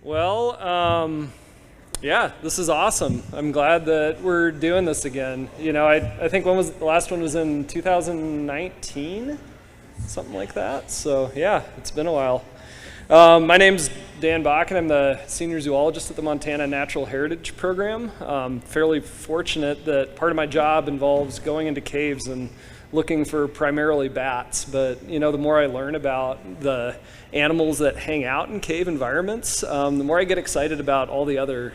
Well, yeah, this is awesome. I'm glad that we're doing this again. You know, I think the last one was in 2019, something like that. So yeah, it's been a while. My name's Dan Bachen. I'm the senior zoologist at the Montana Natural Heritage Program. Fairly fortunate that part of my job involves going into caves and looking for primarily bats, but you know, the more I learn about the animals that hang out in cave environments, the more I get excited about all the other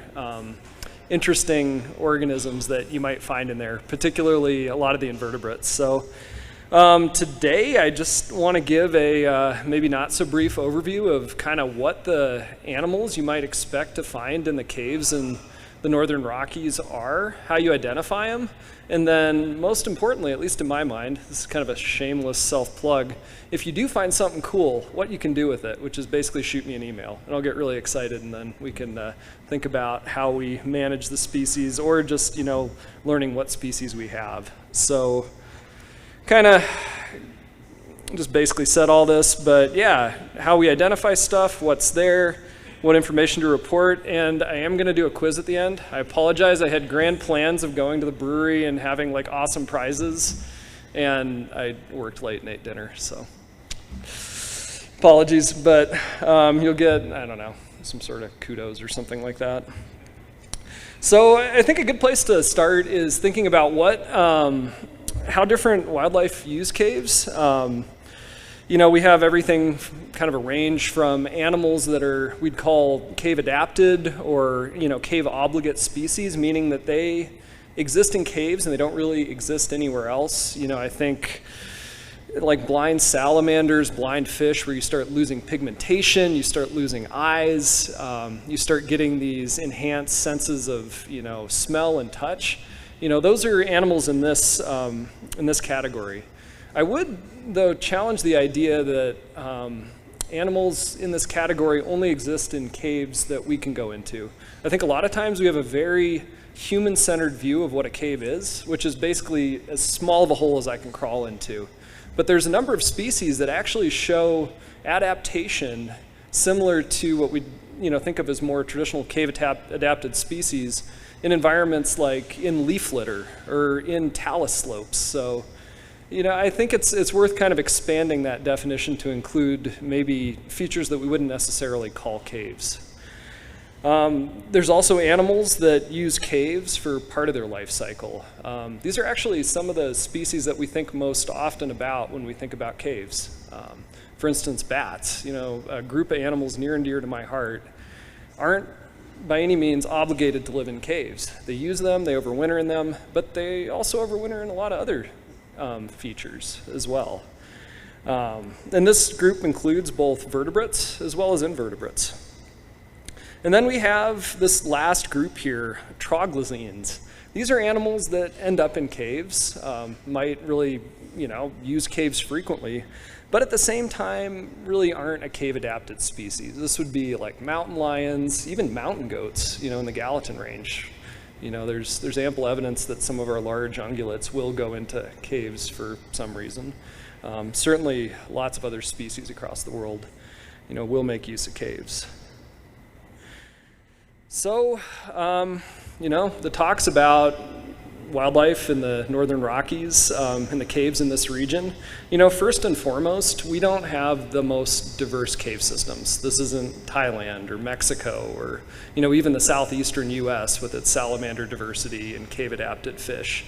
interesting organisms that you might find in there, particularly a lot of the invertebrates. So today I just want to give a maybe not so brief overview of kind of what the animals you might expect to find in the caves in the Northern Rockies are, how you identify them, and then most importantly, at least in my mind, this is kind of a shameless self-plug, if you do find something cool, what you can do with it, which is basically shoot me an email, and I'll get really excited, and then we can think about how we manage the species, or just, you know, learning what species we have. So kind of just basically said all this, but yeah, how we identify stuff, what's there, what information to report, and I am going to do a quiz at the end. I apologize, I had grand plans of going to the brewery and having like awesome prizes, and I worked late and ate dinner, so apologies, but you'll get, I don't know, some sort of kudos or something like that. So I think a good place to start is thinking about how different wildlife use caves. You know, we have everything kind of a range from animals that are, we'd call cave adapted, or, you know, cave obligate species, meaning that they exist in caves and they don't really exist anywhere else. You know, I think like blind salamanders, blind fish, where you start losing pigmentation, you start losing eyes, you start getting these enhanced senses of, you know, smell and touch. You know, those are animals in this category. I would, though, challenge the idea that animals in this category only exist in caves that we can go into. I think a lot of times we have a very human-centered view of what a cave is, which is basically as small of a hole as I can crawl into. But there's a number of species that actually show adaptation similar to what we, you know, think of as more traditional cave-adapted species in environments like in leaf litter or in talus slopes. So, you know, I think it's worth kind of expanding that definition to include maybe features that we wouldn't necessarily call caves. There's also animals that use caves for part of their life cycle. These are actually some of the species that we think most often about when we think about caves. For instance, bats, you know, a group of animals near and dear to my heart, aren't by any means obligated to live in caves. They use them, they overwinter in them, but they also overwinter in a lot of other features as well. And this group includes both vertebrates as well as invertebrates. And then we have this last group here, troglodynes. These are animals that end up in caves, might really, you know, use caves frequently, but at the same time really aren't a cave-adapted species. This would be like mountain lions, even mountain goats, you know, in the Gallatin range. You know, there's ample evidence that some of our large ungulates will go into caves for some reason. Certainly lots of other species across the world, you know, will make use of caves. So, you know, the talks about wildlife in the Northern Rockies, in the caves in this region, you know, first and foremost, we don't have the most diverse cave systems. This isn't Thailand or Mexico or, you know, even the southeastern US with its salamander diversity and cave-adapted fish.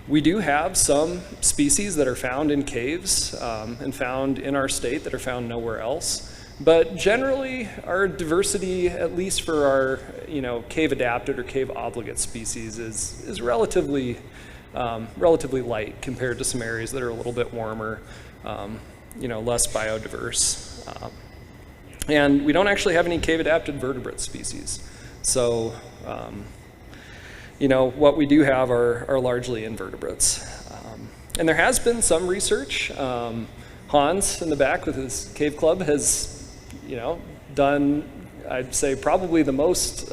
We do have some species that are found in caves and found in our state that are found nowhere else. But generally, our diversity, at least for our, you know, cave-adapted or cave-obligate species, is relatively light compared to some areas that are a little bit warmer, you know, less biodiverse. And we don't actually have any cave-adapted vertebrate species. So, you know, what we do have are largely invertebrates. And there has been some research. Hans in the back with his cave club has, you know, done, I'd say, probably the most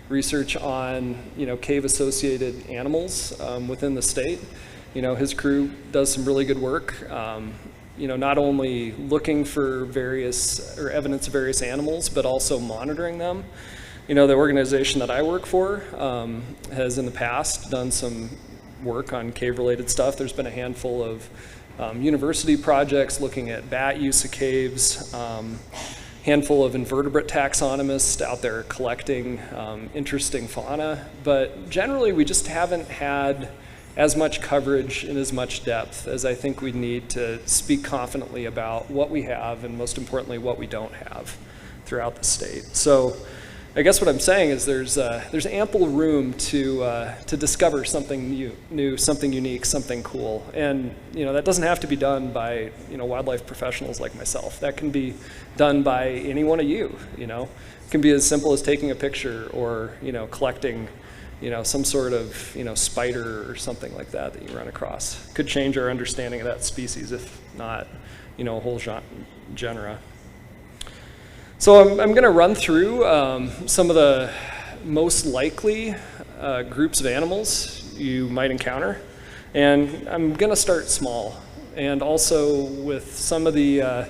research on, you know, cave-associated animals within the state. You know, his crew does some really good work. not only looking for evidence of various animals, but also monitoring them. The organization that I work for has in the past done some work on cave-related stuff. There's been a handful of university projects looking at bat use of caves, handful of invertebrate taxonomists out there collecting interesting fauna, but generally we just haven't had as much coverage and as much depth as I think we need to speak confidently about what we have and most importantly what we don't have throughout the state. So I guess what I'm saying is there's ample room to discover something new, something unique, something cool, and that doesn't have to be done by wildlife professionals like myself. That can be done by any one of you. It can be as simple as taking a picture or collecting some sort of spider or something like that you run across. Could change our understanding of that species, if not a whole genera. So I'm going to run through some of the most likely groups of animals you might encounter, and I'm going to start small, and also with some of the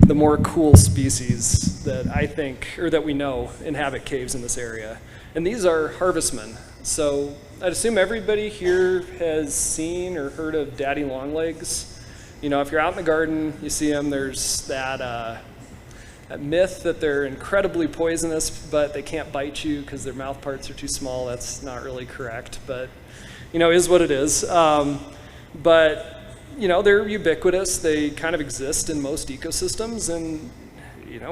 more cool species that I think, or that we know, inhabit caves in this area. And these are Harvestmen. So I'd assume everybody here has seen or heard of daddy longlegs. If you're out in the garden, you see them, there's that myth that they're incredibly poisonous, but they can't bite you because their mouth parts are too small. That's not really correct, but is what it is. But they're ubiquitous. They kind of exist in most ecosystems, and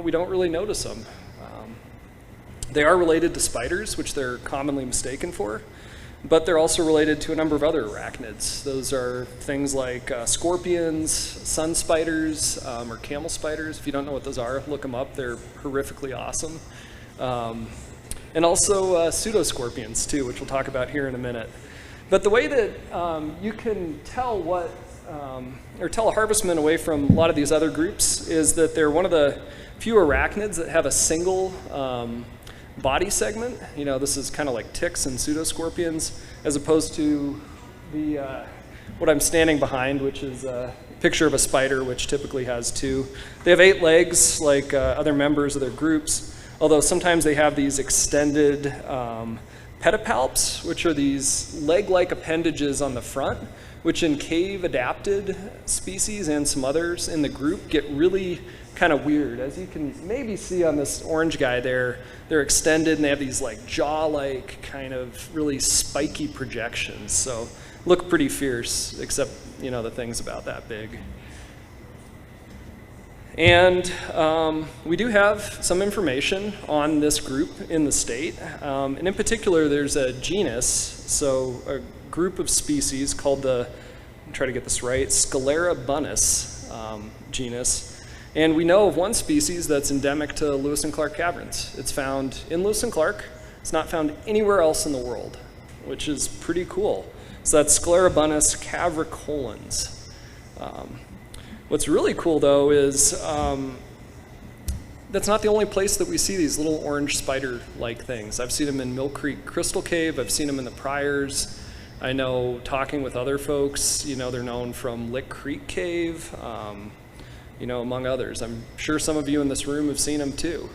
we don't really notice them. They are related to spiders, which they're commonly mistaken for, but they're also related to a number of other arachnids. Those are things like scorpions, sun spiders, or camel spiders. If you don't know what those are, look them up. They're horrifically awesome. And also pseudoscorpions too, which we'll talk about here in a minute. But the way that you can tell tell a harvestman away from a lot of these other groups is that they're one of the few arachnids that have a single body segment. This is kind of like ticks and pseudoscorpions, as opposed to what I'm standing behind, which is a picture of a spider, which typically has two. They have 8 legs, like other members of their groups, although sometimes they have these extended pedipalps, which are these leg-like appendages on the front, which in cave-adapted species and some others in the group get really kind of weird. As you can maybe see on this orange guy there, they're extended and they have these like jaw-like kind of really spiky projections. So look pretty fierce, except the thing's about that big. And we do have some information on this group in the state. And in particular, there's a genus, so a group of species called try to get this right, Sclerabunus genus. And we know of one species that's endemic to Lewis and Clark Caverns. It's found in Lewis and Clark. It's not found anywhere else in the world, which is pretty cool. So that's Sclerabunus cavricolens. What's really cool though is that's not the only place that we see these little orange spider-like things. I've seen them in Mill Creek Crystal Cave. I've seen them in the Priors. I know, talking with other folks, they're known from Lick Creek Cave, among others. I'm sure some of you in this room have seen them too.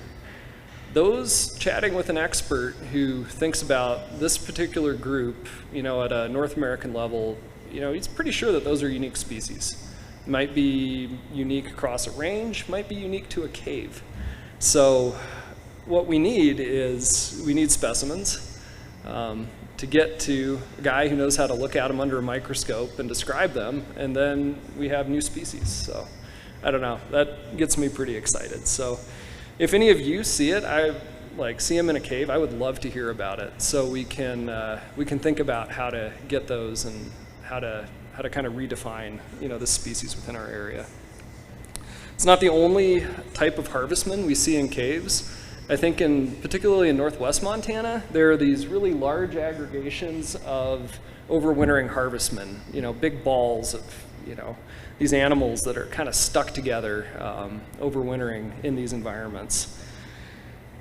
Those chatting with an expert who thinks about this particular group, at a North American level, he's pretty sure that those are unique species. Might be unique across a range, might be unique to a cave. So what we need is, we need specimens to get to a guy who knows how to look at them under a microscope and describe them, and then we have new species. So I don't know, that gets me pretty excited. So if any of you see it, see them in a cave, I would love to hear about it. So we can think about how to get those and how to kind of redefine, this species within our area. It's not the only type of harvestman we see in caves. I think particularly in northwest Montana, there are these really large aggregations of overwintering harvestmen, big balls of, these animals that are kind of stuck together, overwintering in these environments.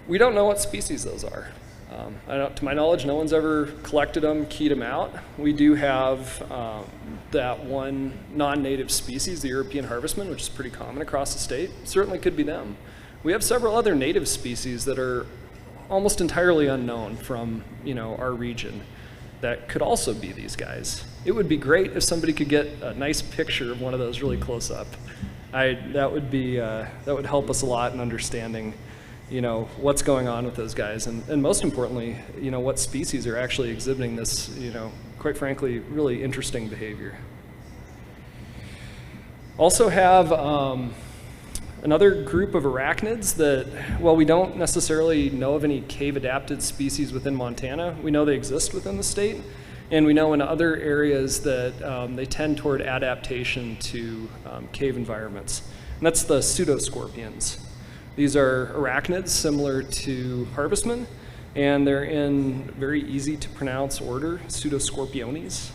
We don't know what species those are. To my knowledge, no one's ever collected them, keyed them out. We do have that one non-native species, the European Harvestmen, which is pretty common across the state. Certainly could be them. We have several other native species that are almost entirely unknown from, our region that could also be these guys. It would be great if somebody could get a nice picture of one of those really close up. That would help us a lot in understanding, what's going on with those guys, and most importantly, what species are actually exhibiting this, quite frankly, really interesting behavior. Also have another group of arachnids that, while we don't necessarily know of any cave-adapted species within Montana, we know they exist within the state, and we know in other areas that they tend toward adaptation to cave environments. And that's the pseudoscorpions. These are arachnids similar to harvestmen, and they're in very easy to pronounce order, Pseudoscorpiones.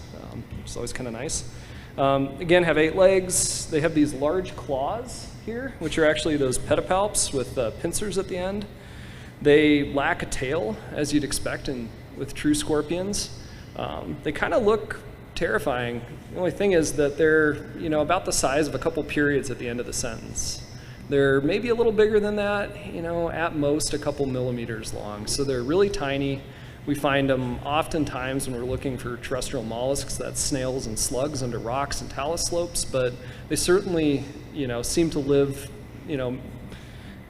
It's always kind of nice. Again, have 8 legs. They have these large claws here, which are actually those pedipalps with pincers at the end. They lack a tail, as you'd expect with true scorpions. They kind of look terrifying. The only thing is that they're, about the size of a couple periods at the end of the sentence. They're maybe a little bigger than that, at most a couple millimeters long. So they're really tiny. We find them oftentimes when we're looking for terrestrial mollusks, that's snails and slugs under rocks and talus slopes, but they certainly, seem to live,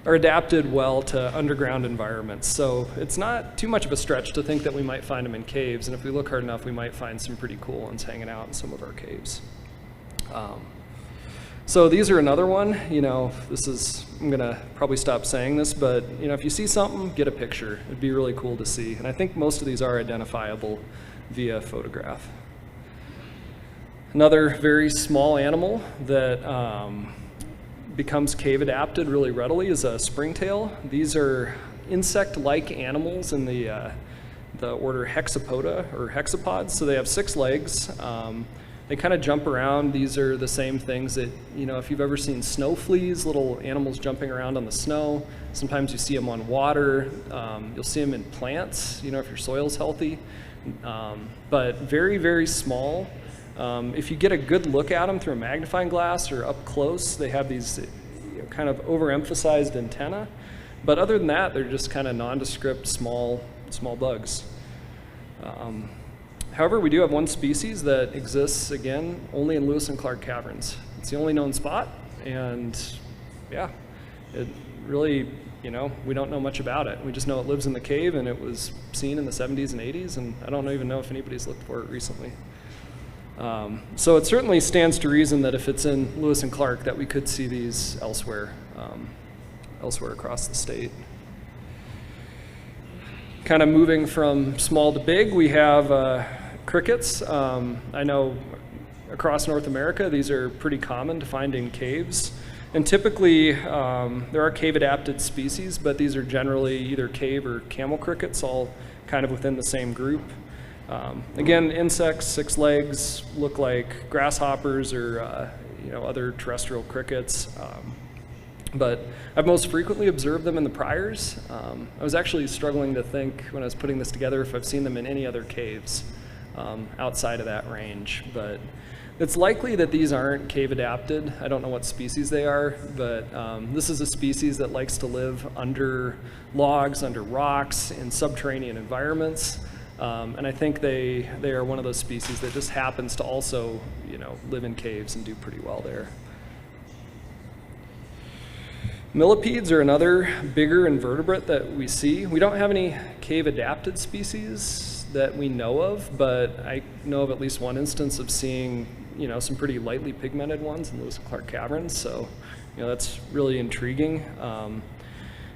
are adapted well to underground environments. So it's not too much of a stretch to think that we might find them in caves, and if we look hard enough, we might find some pretty cool ones hanging out in some of our caves. So these are another one, I'm gonna probably stop saying this, but if you see something, get a picture. It'd be really cool to see. And I think most of these are identifiable via photograph. Another very small animal that becomes cave adapted really readily is a springtail. These are insect-like animals in the order Hexapoda or hexapods. So they have 6 legs. They kind of jump around. These are the same things that, if you've ever seen snow fleas, little animals jumping around on the snow. Sometimes you see them on water. You'll see them in plants, if your soil's healthy. But very, very small. If you get a good look at them through a magnifying glass or up close, they have these kind of overemphasized antennae. But other than that, they're just kind of nondescript, small bugs. However, we do have one species that exists, again, only in Lewis and Clark caverns. It's the only known spot, and yeah, it really, we don't know much about it. We just know it lives in the cave, and it was seen in the 70s and 80s, and I don't even know if anybody's looked for it recently. So it certainly stands to reason that if it's in Lewis and Clark, that we could see these elsewhere across the state. Kind of moving from small to big, we have crickets. I know across North America, these are pretty common to find in caves. And typically, there are cave-adapted species, but these are generally either cave or camel crickets, all kind of within the same group. Again, insects, 6 legs, look like grasshoppers or other terrestrial crickets. But I've most frequently observed them in the Priors. I was actually struggling to think when I was putting this together if I've seen them in any other caves outside of that range. But it's likely that these aren't cave adapted. I don't know what species they are, but this is a species that likes to live under logs, under rocks, in subterranean environments. And I think they are one of those species that just happens to also, live in caves and do pretty well there. Millipedes are another bigger invertebrate that we see. We don't have any cave-adapted species that we know of, but I know of at least one instance of seeing, some pretty lightly pigmented ones in Lewis and Clark caverns. So, that's really intriguing.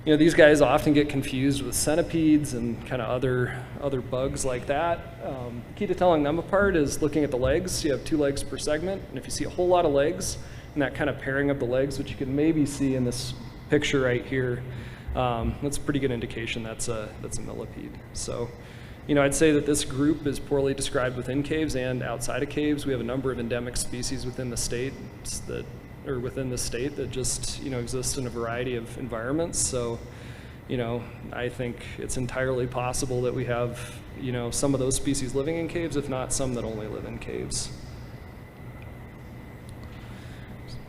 These guys often get confused with centipedes and kind of other bugs like that. The key to telling them apart is looking at the legs. You have 2 legs per segment, and if you see a whole lot of legs, and that kind of pairing of the legs, which you can maybe see in this picture right here, that's a pretty good indication that's a millipede. So, I'd say that this group is poorly described within caves and outside of caves. We have a number of endemic species within the state that just exist in a variety of environments. So, I think it's entirely possible that we have, some of those species living in caves, if not some that only live in caves.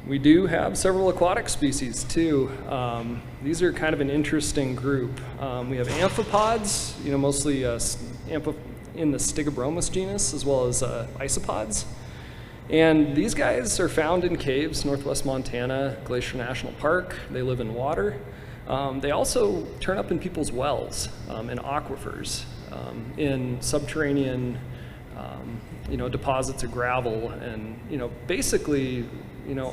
We do have several aquatic species too. These are kind of an interesting group. We have amphipods, mostly in the Stygobromus genus, as well as isopods. And these guys are found in caves, northwest Montana, Glacier National Park. They live in water. They also turn up in people's wells, in aquifers, in subterranean, deposits of gravel, and basically,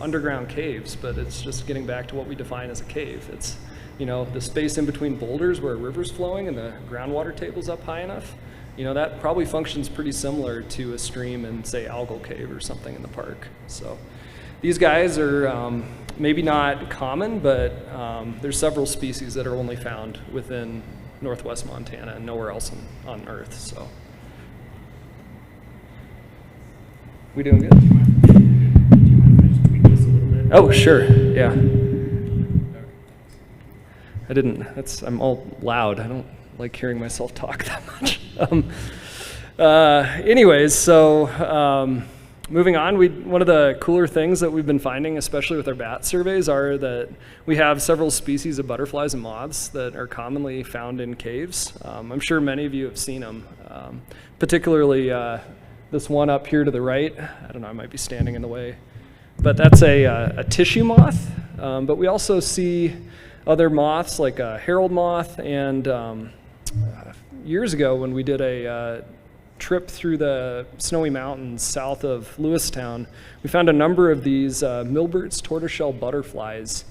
underground caves. But it's just getting back to what we define as a cave. It's the space in between boulders where a river's flowing and the groundwater table's up high enough. That probably functions pretty similar to a stream in, say, Algal Cave or something in the park. So these guys are maybe not common, but there's several species that are only found within northwest Montana and nowhere else on Earth. So we doing good? Do you mind if I just tweak this a little bit? Oh, sure. Yeah. I'm all loud. I don't like hearing myself talk that much. Anyways, so moving on, one of the cooler things that we've been finding, especially with our bat surveys, are that we have several species of butterflies and moths that are commonly found in caves. I'm sure many of you have seen them, particularly this one up here to the right. I don't know, I might be standing in the way. But that's a tissue moth. But we also see other moths like a herald moth, and years ago when we did a trip through the snowy mountains south of Lewistown, we found a number of these Milbert's tortoiseshell butterflies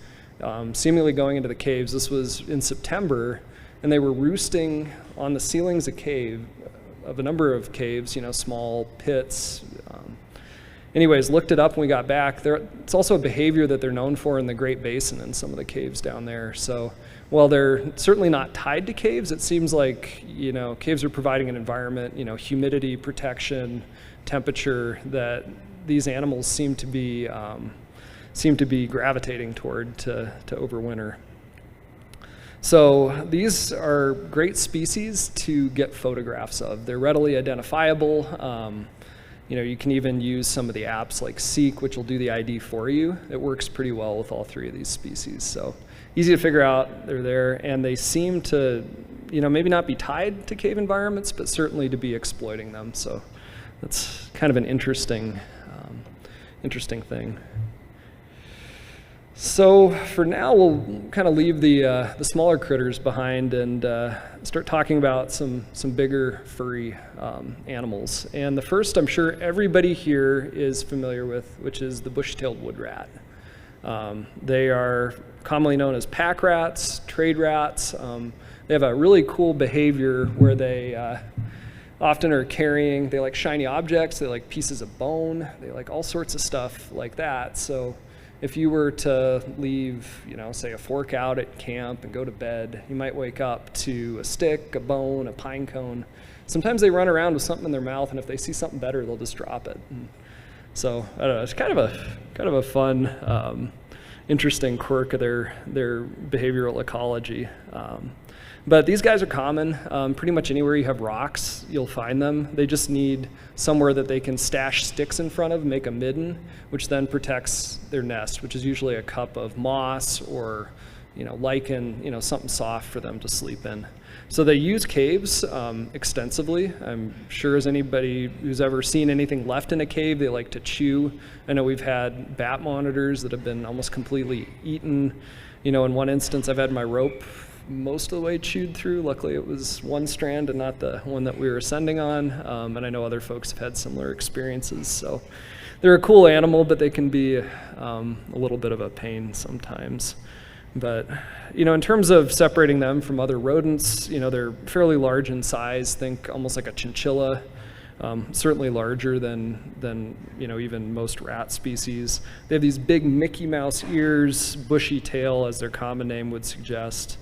seemingly going into the caves. This was in September, and they were roosting on the ceilings of a number of caves, small pits. Anyways, looked it up when we got back. It's also a behavior that they're known for in the Great Basin and some of the caves down there. So while they're certainly not tied to caves, it seems like, caves are providing an environment, humidity, protection, temperature, that these animals seem to be gravitating toward to overwinter. So these are great species to get photographs of. They're readily identifiable. You can even use some of the apps like Seek, which will do the ID for you. It works pretty well with all three of these species. So easy to figure out they're there, and they seem to, maybe not be tied to cave environments, but certainly to be exploiting them. So that's kind of an interesting thing. So for now, we'll kind of leave the smaller critters behind and start talking about some bigger furry animals. And the first, I'm sure everybody here is familiar with, which is the bush-tailed wood rat. They are commonly known as pack rats, trade rats. They have a really cool behavior where they often are carrying, they like shiny objects, they like pieces of bone, they like all sorts of stuff like that. So if you were to leave, say a fork out at camp and go to bed, you might wake up to a stick, a bone, a pine cone. Sometimes they run around with something in their mouth, and if they see something better, they'll just drop it. And so I don't know, it's kind of a fun, interesting quirk of their behavioral ecology. But these guys are common. Pretty much anywhere you have rocks, you'll find them. They just need somewhere that they can stash sticks in front of, make a midden, which then protects their nest, which is usually a cup of moss or lichen, something soft for them to sleep in. So they use caves extensively. I'm sure as anybody who's ever seen anything left in a cave, they like to chew. I know we've had bat monitors that have been almost completely eaten. In one instance, I've had my rope most of the way chewed through. Luckily, it was one strand and not the one that we were ascending on. And I know other folks have had similar experiences. So they're a cool animal, but they can be a little bit of a pain sometimes. But, in terms of separating them from other rodents, they're fairly large in size. Think almost like a chinchilla, certainly larger than even most rat species. They have these big Mickey Mouse ears, bushy tail, as their common name would suggest.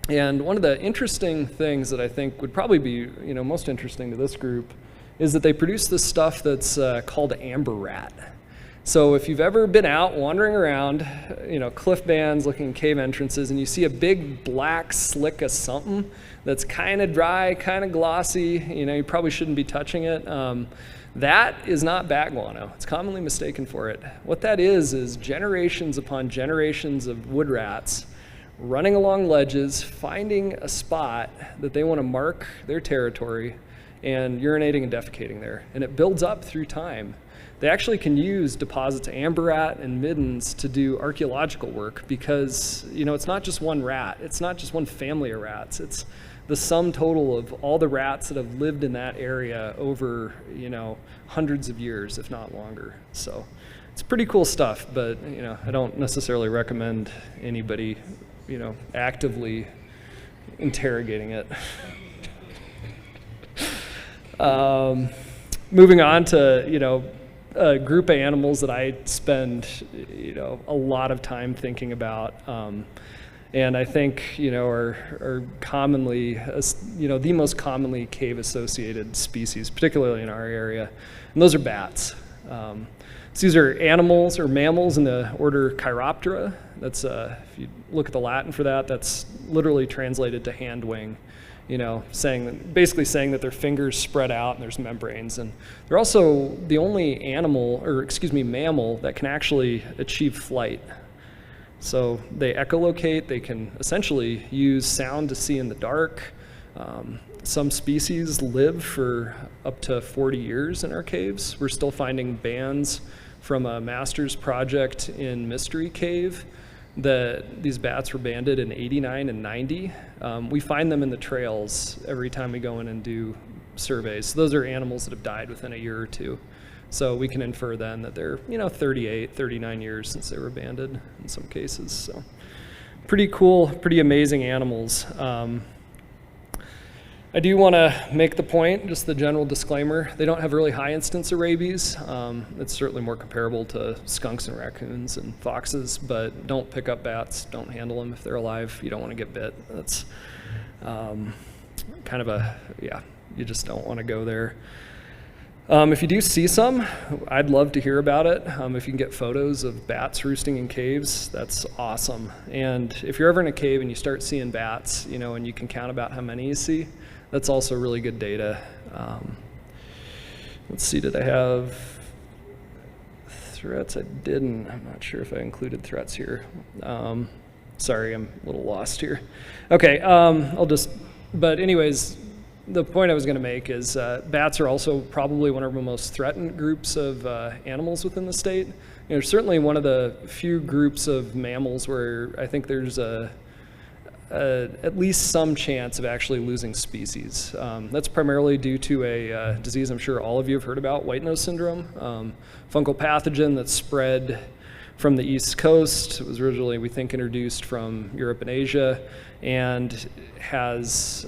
And one of the interesting things that I think would probably be, most interesting to this group is that they produce this stuff that's called amber rat. So if you've ever been out wandering around, cliff bands looking at cave entrances, and you see a big black slick of something that's kind of dry, kind of glossy, you probably shouldn't be touching it. That is not bat guano. It's commonly mistaken for it. What that is generations upon generations of wood rats running along ledges, finding a spot that they want to mark their territory, and urinating and defecating there. And it builds up through time. They actually can use deposits of amber rat and middens to do archaeological work because, it's not just one rat. It's not just one family of rats. It's the sum total of all the rats that have lived in that area over, hundreds of years, if not longer. So it's pretty cool stuff, but, I don't necessarily recommend anybody, actively interrogating it. Moving on to, a group of animals that I spend, a lot of time thinking about, and I think, are commonly, the most commonly cave-associated species, particularly in our area, and those are bats. So these are animals or mammals in the order Chiroptera. That's, if you look at the Latin for that, that's literally translated to hand wing. Basically saying that their fingers spread out and there's membranes. And they're also the only mammal that can actually achieve flight. So they echolocate, they can essentially use sound to see in the dark. Some species live for up to 40 years in our caves. We're still finding bands from a master's project in Mystery Cave that these bats were banded in 89 and 90. We find them in the trails every time we go in and do surveys. So those are animals that have died within a year or two. So we can infer then that they're, 38, 39 years since they were banded in some cases. So pretty cool, pretty amazing animals. I do want to make the point, just the general disclaimer, they don't have really high incidence of rabies. It's certainly more comparable to skunks and raccoons and foxes, but don't pick up bats, don't handle them if they're alive. You don't want to get bit. That's kind of you just don't want to go there. If you do see some, I'd love to hear about it. If you can get photos of bats roosting in caves, that's awesome. And if you're ever in a cave and you start seeing bats, and you can count about how many you see, that's also really good data. Let's see, did I have threats? I didn't. I'm not sure if I included threats here. Sorry, I'm a little lost here. Okay, but anyways, the point I was going to make is bats are also probably one of the most threatened groups of animals within the state. Certainly one of the few groups of mammals where I think there's at least some chance of actually losing species. That's primarily due to a disease I'm sure all of you have heard about, white nose syndrome, fungal pathogen that's spread from the East Coast. It was originally, we think, introduced from Europe and Asia, and has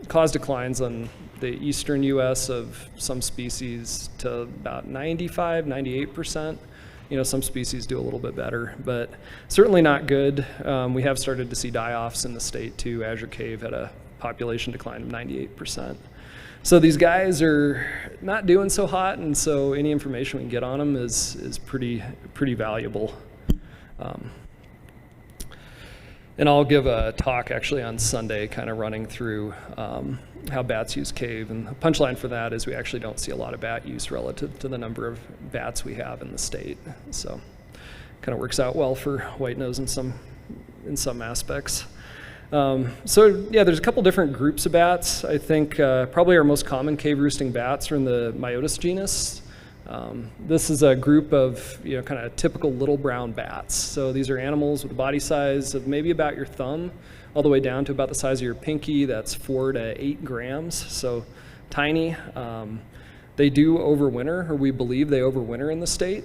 caused declines on the eastern U.S. of some species to about 95, 98%. Some species do a little bit better, but certainly not good. We have started to see die-offs in the state too. Azure Cave had a population decline of 98%. So these guys are not doing so hot, and so any information we can get on them is pretty valuable. And I'll give a talk actually on Sunday, kind of running through how bats use cave. And the punchline for that is we actually don't see a lot of bat use relative to the number of bats we have in the state. So kind of works out well for white nose in some aspects. So yeah, there's a couple different groups of bats. I think probably our most common cave roosting bats are in the Myotis genus. This is a group of kind of typical little brown bats. So these are animals with a body size of maybe about your thumb, all the way down to about the size of your pinky. That's 4 to 8 grams, so tiny. They do overwinter, or we believe they overwinter in the state.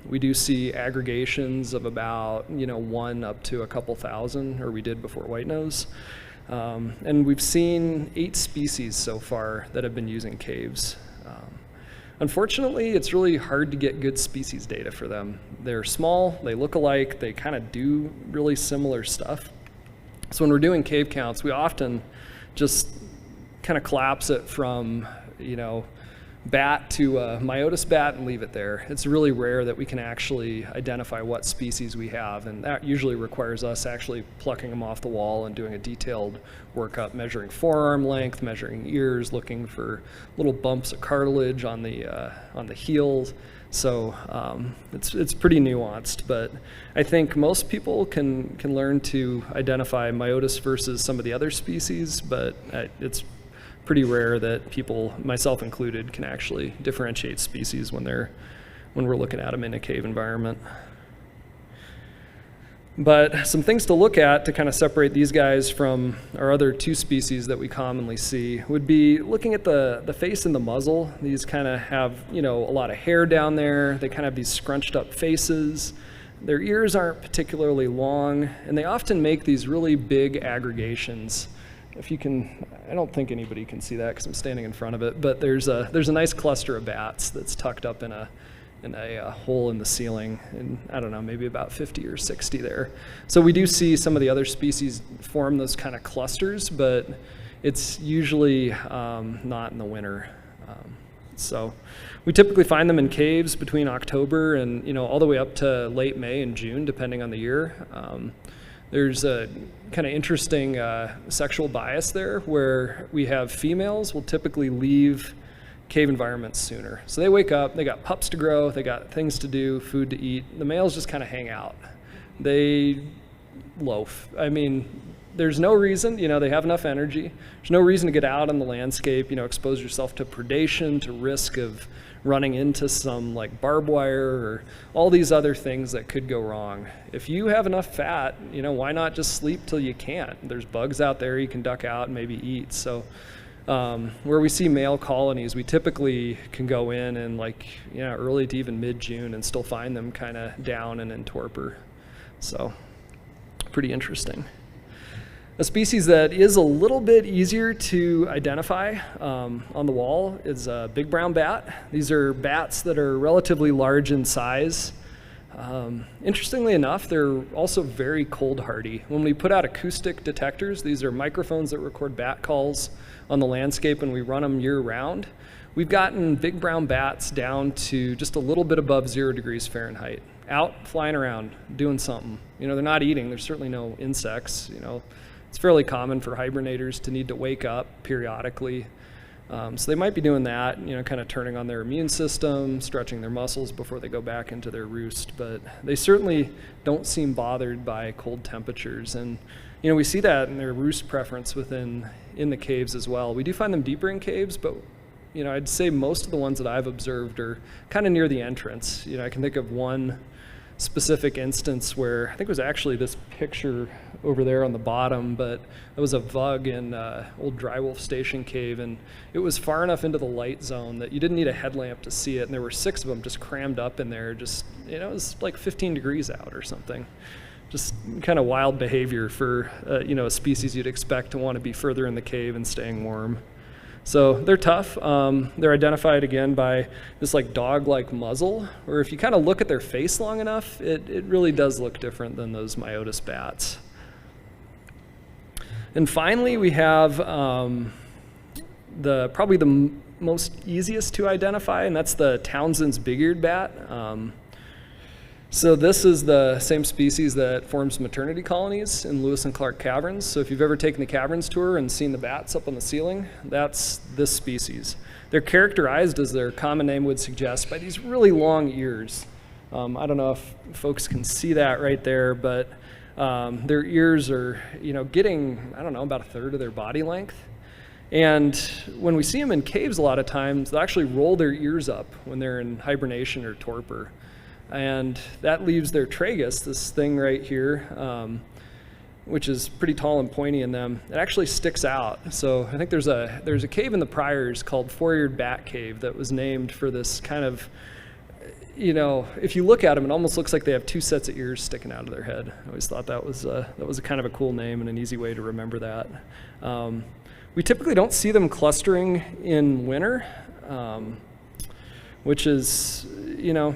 We do see aggregations of about 1 up to a couple thousand, or we did before white nose. And we've seen 8 species so far that have been using caves. Unfortunately, it's really hard to get good species data for them. They're small, they look alike, they kind of do really similar stuff. So when we're doing cave counts, we often just kind of collapse it from, bat to a Myotis bat and leave it there. It's really rare that we can actually identify what species we have, and that usually requires us actually plucking them off the wall and doing a detailed workup, measuring forearm length, measuring ears, looking for little bumps of cartilage on the heels. So it's pretty nuanced, but I think most people can learn to identify Myotis versus some of the other species, but it's pretty rare that people, myself included, can actually differentiate species when we're looking at them in a cave environment. But some things to look at to kind of separate these guys from our other two species that we commonly see would be looking at the face and the muzzle. These kind of have, a lot of hair down there. They kind of have these scrunched up faces. Their ears aren't particularly long, and they often make these really big aggregations. If you can, I don't think anybody can see that because I'm standing in front of it, but there's a nice cluster of bats that's tucked up in a hole in the ceiling, and I don't know, maybe about 50 or 60 there. So we do see some of the other species form those kind of clusters, but it's usually not in the winter. So we typically find them in caves between October and all the way up to late May and June, depending on the year. There's a kind of interesting sexual bias there where we have females will typically leave cave environments sooner. So they wake up, they got pups to grow, they got things to do, food to eat. The males just kind of hang out. They loaf. I mean, there's no reason, they have enough energy. There's no reason to get out on the landscape, expose yourself to predation, to risk of running into some like barbed wire or all these other things that could go wrong. If you have enough fat, why not just sleep till you can't? There's bugs out there you can duck out and maybe eat. So where we see male colonies, we typically can go in and early to even mid-June and still find them kind of down and in torpor. So pretty interesting. A species that is a little bit easier to identify on the wall is a big brown bat. These are bats that are relatively large in size. Interestingly enough, they're also very cold hardy. When we put out acoustic detectors, these are microphones that record bat calls on the landscape, and we run them year round. We've gotten big brown bats down to just a little bit above 0 degrees Fahrenheit, out flying around, doing something. They're not eating. There's certainly no insects. It's fairly common for hibernators to need to wake up periodically. So they might be doing that, kind of turning on their immune system, stretching their muscles before they go back into their roost. But they certainly don't seem bothered by cold temperatures. And, we see that in their roost preference in the caves as well. We do find them deeper in caves, but, I'd say most of the ones that I've observed are kind of near the entrance. I can think of one specific instance where I think it was actually this picture over there on the bottom, but it was a vug in old Drywolf Station cave, and it was far enough into the light zone that you didn't need a headlamp to see it, and there were 6 of them just crammed up in there. Just it was like 15 degrees out or something. Just kind of wild behavior for a species you'd expect to want to be further in the cave and staying warm. So they're tough. They're identified again by this dog-like muzzle, or if you kind of look at their face long enough, it really does look different than those Myotis bats. And finally, we have probably the most easiest to identify, and that's the Townsend's big-eared bat. So this is the same species that forms maternity colonies in Lewis and Clark Caverns. So if you've ever taken the caverns tour and seen the bats up on the ceiling, that's this species. They're characterized, as their common name would suggest, by these really long ears. I don't know if folks can see that right there, but their ears are, getting, about 1/3 of their body length. And when we see them in caves a lot of times, they'll actually roll their ears up when they're in hibernation or torpor. And that leaves their tragus, this thing right here, which is pretty tall and pointy in them. It actually sticks out. So I think there's a cave in the Priors called Four-Eared Bat Cave that was named for this kind of, if you look at them, it almost looks like they have 2 sets of ears sticking out of their head. I always thought that was a kind of a cool name and an easy way to remember that. We typically don't see them clustering in winter, which is,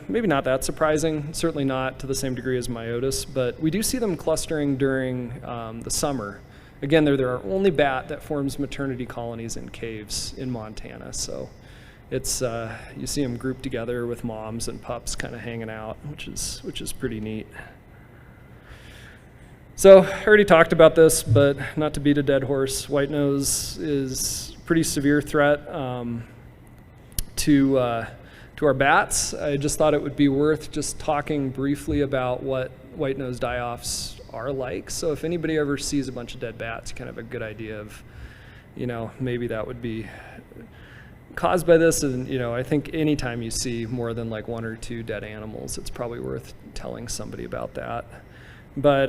maybe not that surprising, certainly not to the same degree as Myotis, but we do see them clustering during the summer. Again, they're our only bat that forms maternity colonies in caves in Montana, so it's you see them grouped together with moms and pups kind of hanging out, which is pretty neat. So I already talked about this, but not to beat a dead horse, whitenose is a pretty severe threat to our bats. I just thought it would be worth just talking briefly about what white-nosed die-offs are like. So if anybody ever sees a bunch of dead bats, you kind of have a good idea of, maybe that would be caused by this. And, I think anytime you see more than like 1 or 2 dead animals, it's probably worth telling somebody about that. But,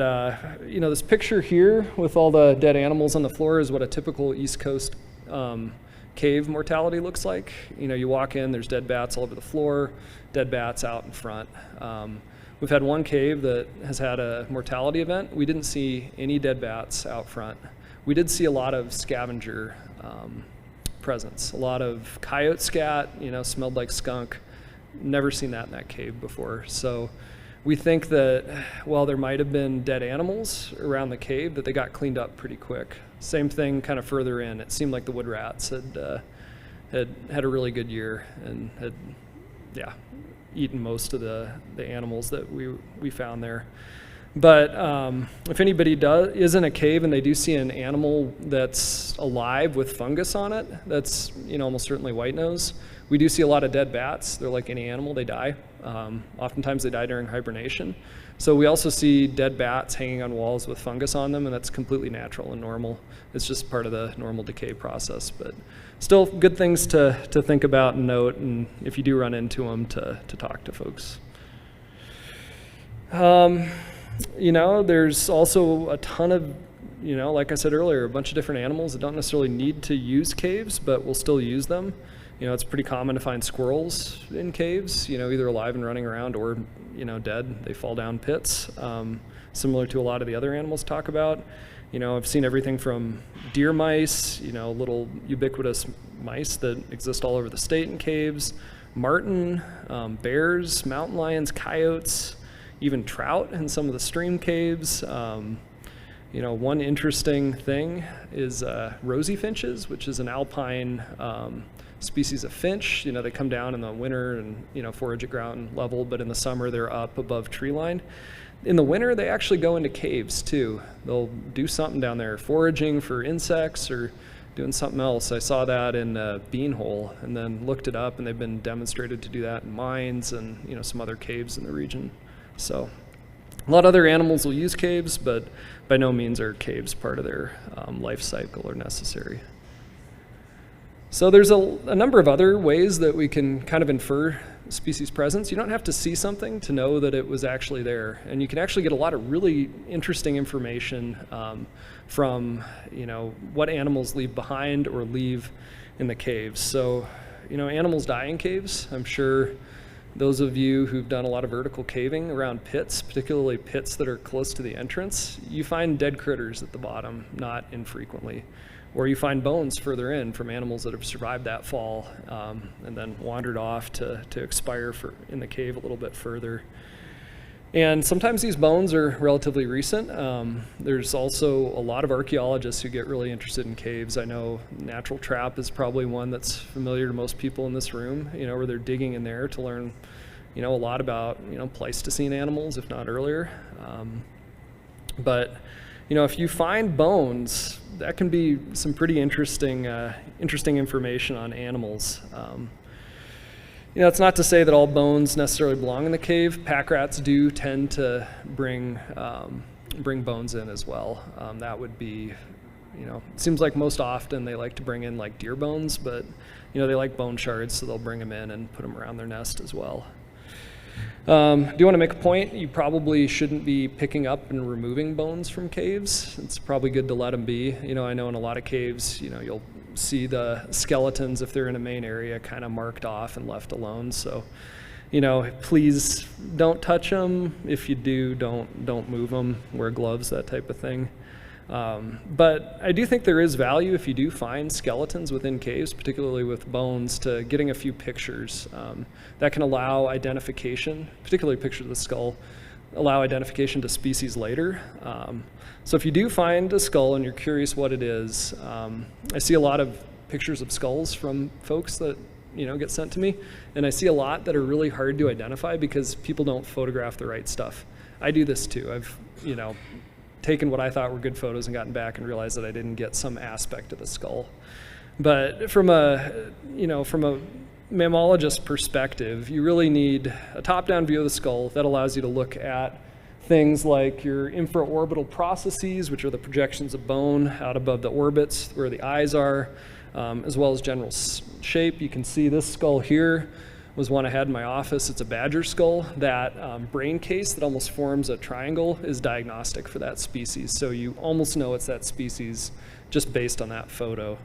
this picture here with all the dead animals on the floor is what a typical East Coast cave mortality looks like. You walk in, there's dead bats all over the floor, dead bats out in front. We've had one cave that has had a mortality event. We didn't see any dead bats out front. We did see a lot of scavenger presence, a lot of coyote scat, smelled like skunk. Never seen that in that cave before. So we think that while there might have been dead animals around the cave, that they got cleaned up pretty quick. Same thing kind of further in. It seemed like the wood rats had a really good year and had, eaten most of the animals that we found there. But if anybody is in a cave and they do see an animal that's alive with fungus on it, that's almost certainly white nose. We do see a lot of dead bats. They're like any animal, they die. Oftentimes they die during hibernation. So we also see dead bats hanging on walls with fungus on them, and that's completely natural and normal. It's just part of the normal decay process, but still good things to think about and note, and if you do run into them, to talk to folks. There's also a ton of, like I said earlier, a bunch of different animals that don't necessarily need to use caves, but will still use them. It's pretty common to find squirrels in caves, either alive and running around or, dead. They fall down pits, similar to a lot of the other animals talk about. I've seen everything from deer mice, little ubiquitous mice that exist all over the state in caves, marten, bears, mountain lions, coyotes, even trout in some of the stream caves. One interesting thing is rosy finches, which is an alpine species of finch. They come down in the winter and forage at ground level, but in the summer they're up above tree line. In the winter, they actually go into caves too. They'll do something down there, foraging for insects or doing something else. I saw that in a bean hole and then looked it up, and they've been demonstrated to do that in mines and some other caves in the region. So a lot of other animals will use caves, but by no means are caves part of their life cycle or necessary. So there's a number of other ways that we can kind of infer species presence. You don't have to see something to know that it was actually there, and you can actually get a lot of really interesting information from what animals leave behind or leave in the caves. So animals die in caves. I'm sure those of you who've done a lot of vertical caving around pits, particularly pits that are close to the entrance, you find dead critters at the bottom, not infrequently. Or you find bones further in from animals that have survived that fall and then wandered off to expire in the cave a little bit further. And sometimes these bones are relatively recent. There's also a lot of archaeologists who get really interested in caves. I know Natural Trap is probably one that's familiar to most people in this room, where they're digging in there to learn, a lot about, Pleistocene animals, if not earlier. But if you find bones, that can be some pretty interesting information on animals. It's not to say that all bones necessarily belong in the cave. Pack rats do tend to bring bones in as well. That would be, it seems like most often they like to bring in like deer bones, but they like bone shards, so they'll bring them in and put them around their nest as well. Do you want to make a point? You probably shouldn't be picking up and removing bones from caves. It's probably good to let them be. I know in a lot of caves, you'll see the skeletons, if they're in a main area, kind of marked off and left alone. So, please don't touch them. If you do, don't move them. Wear gloves, that type of thing. But I do think there is value if you do find skeletons within caves, particularly with bones, to getting a few pictures. That can allow identification, particularly pictures of the skull, allow identification to species later. So if you do find a skull and you're curious what it is, I see a lot of pictures of skulls from folks that get sent to me, and I see a lot that are really hard to identify because people don't photograph the right stuff. I do this too. I've taken what I thought were good photos and gotten back and realized that I didn't get some aspect of the skull. But from a mammalogist perspective, you really need a top-down view of the skull that allows you to look at things like your infraorbital processes, which are the projections of bone out above the orbits where the eyes are, as well as general shape. You can see this skull here was one I had in my office. It's a badger skull. That brain case that almost forms a triangle is diagnostic for that species. So you almost know it's that species just based on that photo.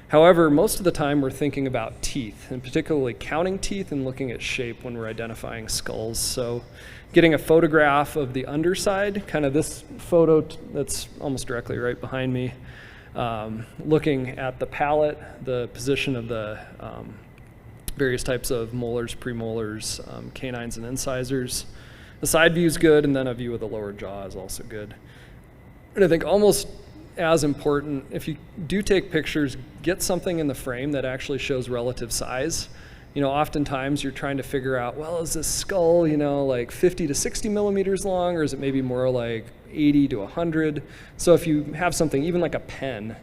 However, most of the time we're thinking about teeth, and particularly counting teeth and looking at shape when we're identifying skulls. So getting a photograph of the underside, kind of this photo that's almost directly right behind me, looking at the palate, the position of the various types of molars, premolars, canines, and incisors. The side view is good, and then a view of the lower jaw is also good. And I think almost as important, if you do take pictures, get something in the frame that actually shows relative size. Oftentimes you're trying to figure out, well, is this skull, like 50 to 60 millimeters long, or is it maybe more like 80 to 100? So if you have something, even like a pen,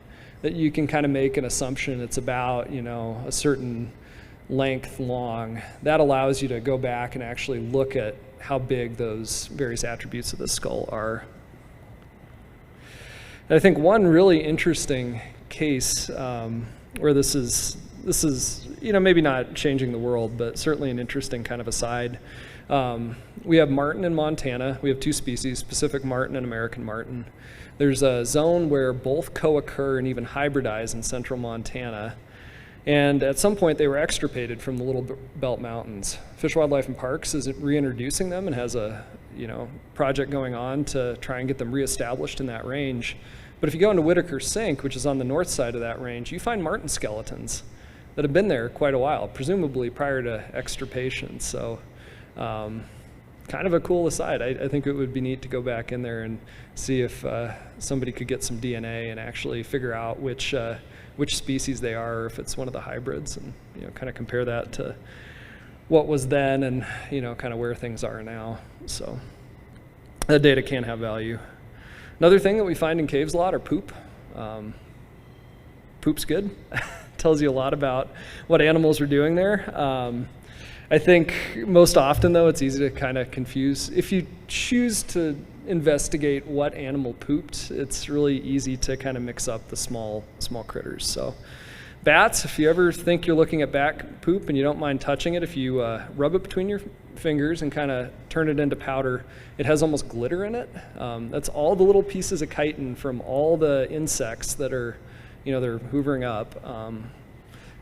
that you can kind of make an assumption it's about, a certain length long, that allows you to go back and actually look at how big those various attributes of the skull are. And I think one really interesting case where this is maybe not changing the world, but certainly an interesting kind of aside. We have marten in Montana. We have two species, Pacific marten and American marten. There's a zone where both co-occur and even hybridize in central Montana. And at some point they were extirpated from the Little Belt Mountains. Fish, Wildlife, and Parks is reintroducing them and has a project going on to try and get them reestablished in that range. But if you go into Whitaker Sink, which is on the north side of that range, you find marten skeletons that have been there quite a while, presumably prior to extirpation. So kind of a cool aside. I think it would be neat to go back in there and see if somebody could get some DNA and actually figure out which species they are, or if it's one of the hybrids, and kind of compare that to what was then and kind of where things are now. So that data can have value. Another thing that we find in caves a lot are poop. Poop's good. Tells you a lot about what animals are doing there. I think most often, though, it's easy to kind of confuse. If you choose to investigate what animal pooped, it's really easy to kind of mix up the small critters. So bats, if you ever think you're looking at bat poop and you don't mind touching it, if you rub it between your fingers and kind of turn it into powder, it has almost glitter in it. That's all the little pieces of chitin from all the insects that are, they're hoovering up.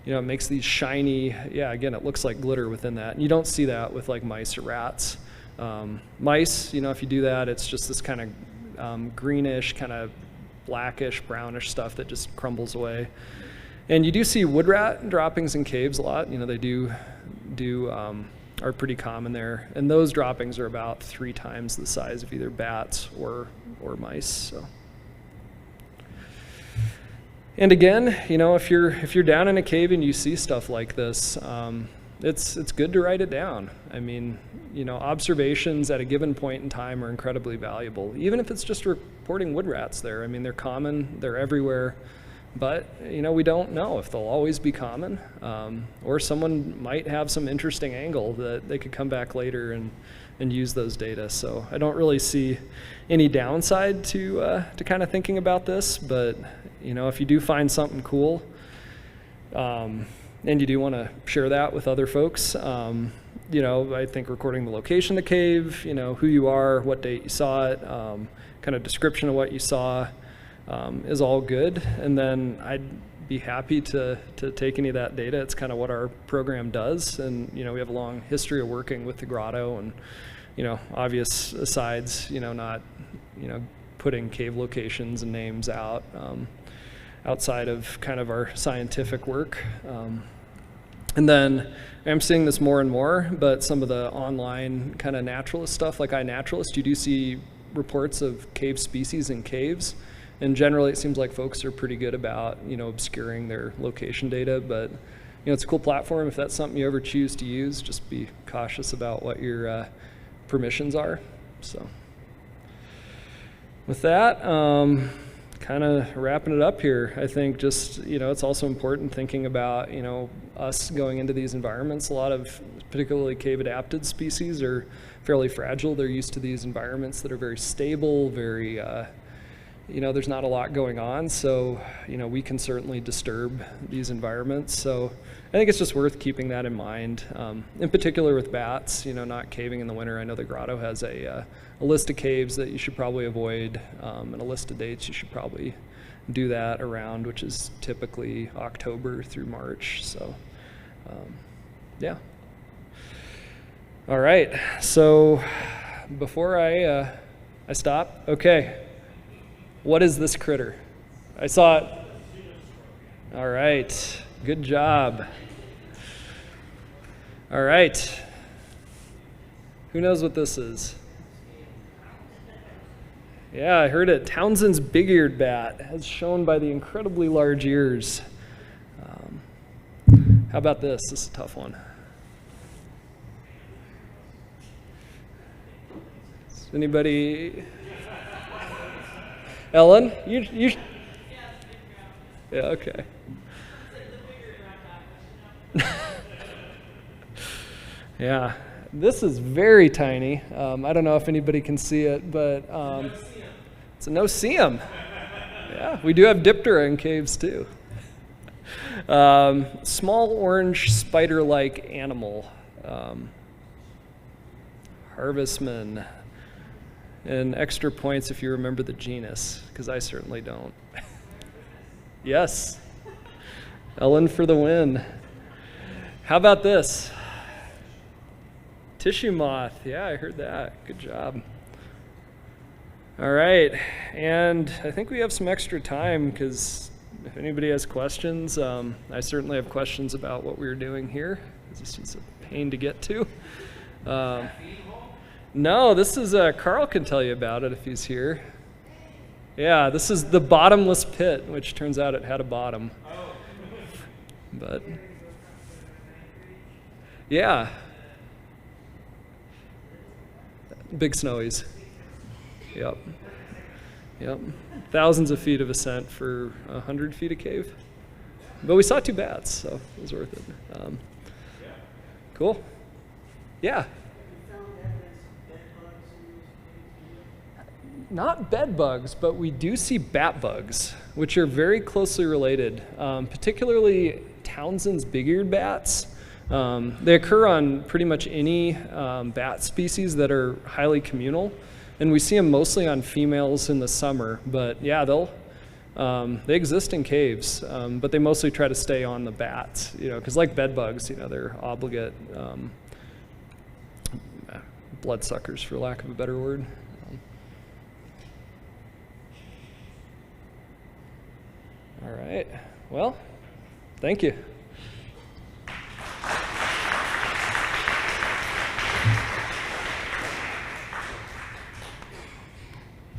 It makes these shiny, again, it looks like glitter within that. And you don't see that with like mice or rats. Mice, if you do that, it's just this kind of greenish, kind of blackish, brownish stuff that just crumbles away. And you do see wood rat droppings in caves a lot. They are pretty common there. And those droppings are about 3 times the size of either bats or mice. So. And again, if you're down in a cave and you see stuff like this, it's good to write it down. I mean, observations at a given point in time are incredibly valuable, even if it's just reporting wood rats there. I mean, they're common, they're everywhere, but we don't know if they'll always be common, or someone might have some interesting angle that they could come back later and use those data. So I don't really see any downside to kind of thinking about this, but if you do find something cool, and you do want to share that with other folks, I think recording the location of the cave, who you are, what date you saw it, kind of description of what you saw, is all good. And then I'd be happy to take any of that data. It's kind of what our program does. And, we have a long history of working with the grotto and, obvious asides, not, putting cave locations and names out, outside of kind of our scientific work. And then I'm seeing this more and more, but some of the online kind of naturalist stuff, like iNaturalist, you do see reports of cave species in caves. And generally it seems like folks are pretty good about, obscuring their location data, but it's a cool platform. If that's something you ever choose to use, just be cautious about what your permissions are. So with that, kind of wrapping it up here, I think just, it's also important thinking about, us going into these environments. A lot of particularly cave adapted species are fairly fragile. They're used to these environments that are very stable, very, there's not a lot going on. So, we can certainly disturb these environments. So I think it's just worth keeping that in mind. In particular with bats, not caving in the winter. I know the grotto has a list of caves that you should probably avoid, and a list of dates you should probably do that around, which is typically October through March. So, yeah. All right. So before I stop, okay. What is this critter? I saw it. All right. Good job. All right. Who knows what this is? Yeah, I heard it. Townsend's big-eared bat, as shown by the incredibly large ears. How about this? This is a tough one. Is anybody? Ellen, you. Yeah. Okay. Yeah. This is very tiny. I don't know if anybody can see it, but it's a no-see-em. Yeah, we do have Diptera in caves too. Small orange spider-like animal. Harvestmen. And extra points if you remember the genus, because I certainly don't. Yes. Ellen for the win. How about this? Tissue moth. Yeah, I heard that. Good job. All right. And I think we have some extra time because if anybody has questions, I certainly have questions about what we were doing here. This is a pain to get to. No, this is, Carl can tell you about it if he's here. Yeah, this is the bottomless pit, which turns out it had a bottom. But, yeah. Big snowies. Yep. Yep. Thousands of feet of ascent for 100 feet of cave. But we saw 2 bats, so it was worth it. Cool. Yeah. Not bed bugs, but we do see bat bugs, which are very closely related, particularly Townsend's big-eared bats. They occur on pretty much any bat species that are highly communal, and we see them mostly on females in the summer. But yeah, they exist in caves, but they mostly try to stay on the bats, because like bed bugs, they're obligate bloodsuckers, for lack of a better word. All right. Well, thank you.